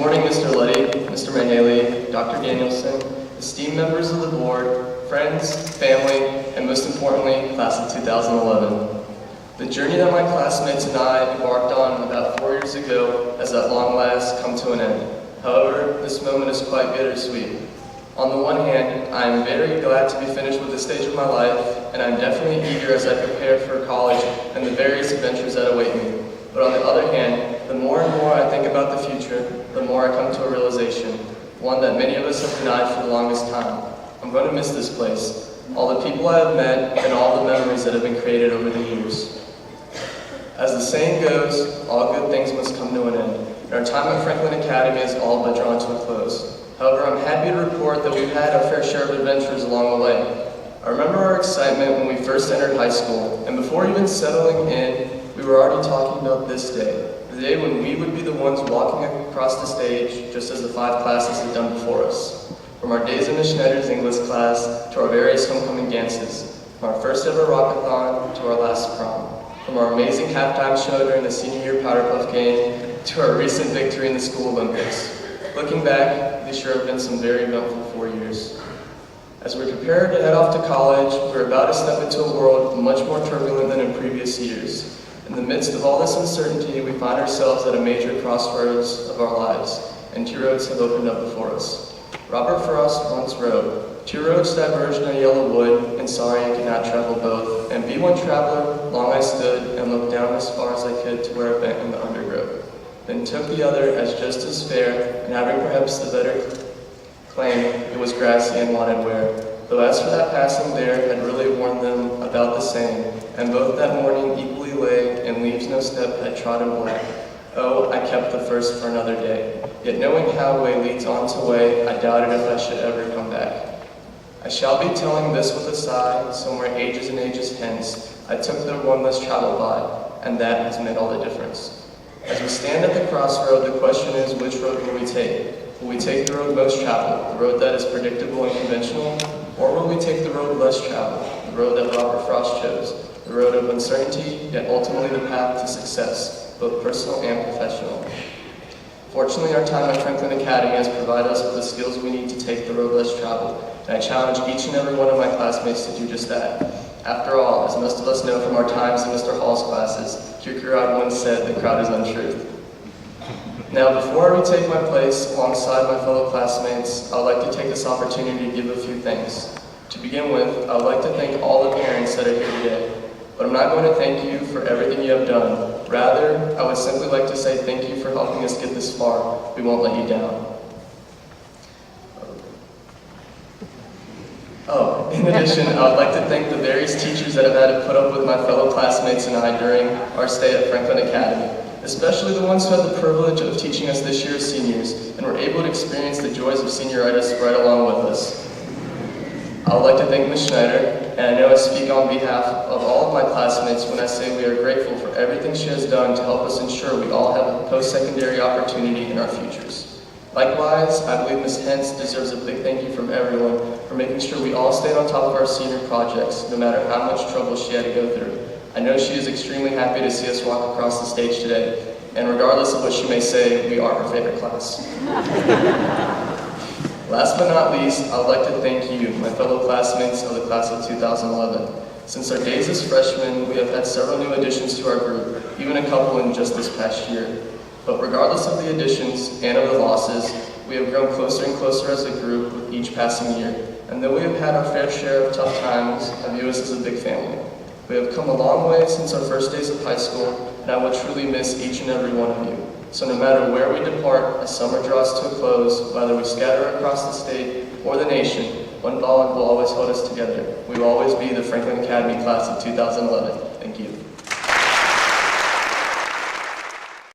morning, Mr. Letty, Mr. Mahaley, Dr. Danielson, esteemed members of the board, friends, family, and most importantly, class of 2011. The journey that my classmates and I embarked on about 4 years ago has at long last come to an end. However, this moment is quite bittersweet. On the one hand, I am very glad to be finished with this stage of my life, and I'm definitely eager as I prepare for college and the various adventures that await me. But on the other hand, the more and more I think about the future, the more I come to a realization, one that many of us have denied for the longest time. I'm going to miss this place, all the people I have met, and all the memories that have been created over the years. As the saying goes, all good things must come to an end, and our time at Franklin Academy is all but drawn to a close. However, I'm happy to report that we've had our fair share of adventures along the way. I remember our excitement when we first entered high school, and before even settling in, we were already talking about this day, the day when we would be the ones walking across the stage, just as the 5 classes had done before us. From our days in the Schneider's English class, to our various homecoming dances, from our first ever rockathon, to our last prom, from our amazing halftime show during the senior year Powder Puff game, to our recent victory in the school Olympics. Looking back, these sure have been some very eventful 4 years. As we prepare to head off to college, we're about to step into a world much more turbulent than in previous years. In the midst of all this uncertainty, we find ourselves at a major crossroads of our lives, and 2 roads have opened up before us. Robert Frost once wrote, 2 roads diverged in a yellow wood, and sorry I could not travel both. And be one traveler, long I stood, and looked down as far as I could to where it bent in the undergrowth. Then took the other as just as fair, and having perhaps the better claim, it was grassy and wanted wear. Though as for that passing there, had really warned them about the same, and both that morning equally lay, and leaves no step had trodden black. Oh, I kept the first for another day. Yet knowing how way leads on to way, I doubted if I should ever come back. I shall be telling this with a sigh, somewhere ages and ages hence, I took the one less traveled by, and that has made all the difference. As we stand at the crossroad, the question is, which road will we take? Will we take the road most traveled, the road that is predictable and conventional, or will we take the road less traveled, the road that Robert Frost chose, the road of uncertainty, yet ultimately the path to success, both personal and professional? Fortunately, our time at Franklin Academy has provided us with the skills we need to take the road less traveled, and I challenge each and every one of my classmates to do just that. After all, as most of us know from our times in Mr. Hall's classes, Kierkegaard once said, the crowd is untruth. Now, before I retake my place alongside my fellow classmates, I would like to take this opportunity to give a few thanks. To begin with, I would like to thank all the parents that are here today. But I'm not going to thank you for everything you have done. Rather, I would simply like to say thank you for helping us get this far. We won't let you down. Oh, in addition, I would like to thank the various teachers that have had to put up with my fellow classmates and I during our stay at Franklin Academy, especially the ones who had the privilege of teaching us this year as seniors and were able to experience the joys of senioritis right along with us. I would like to thank Ms. Schneider, and I know I speak on behalf of all of my classmates when I say we are grateful for everything she has done to help us ensure we all have a post-secondary opportunity in our futures. Likewise, I believe Ms. Hentz deserves a big thank you from everyone for making sure we all stayed on top of our senior projects, no matter how much trouble she had to go through. I know she is extremely happy to see us walk across the stage today, and regardless of what she may say, we are her favorite class. Last but not least, I would like to thank you, my fellow classmates of the class of 2011. Since our days as freshmen, we have had several new additions to our group, even a couple in just this past year. But regardless of the additions and of the losses, we have grown closer and closer as a group with each passing year. And though we have had our fair share of tough times, I view us as a big family. We have come a long way since our first days of high school, and I will truly miss each and every one of you. So no matter where we depart, as summer draws to a close, whether we scatter across the state or the nation, one bond will always hold us together. We will always be the Franklin Academy class of 2011. Thank you.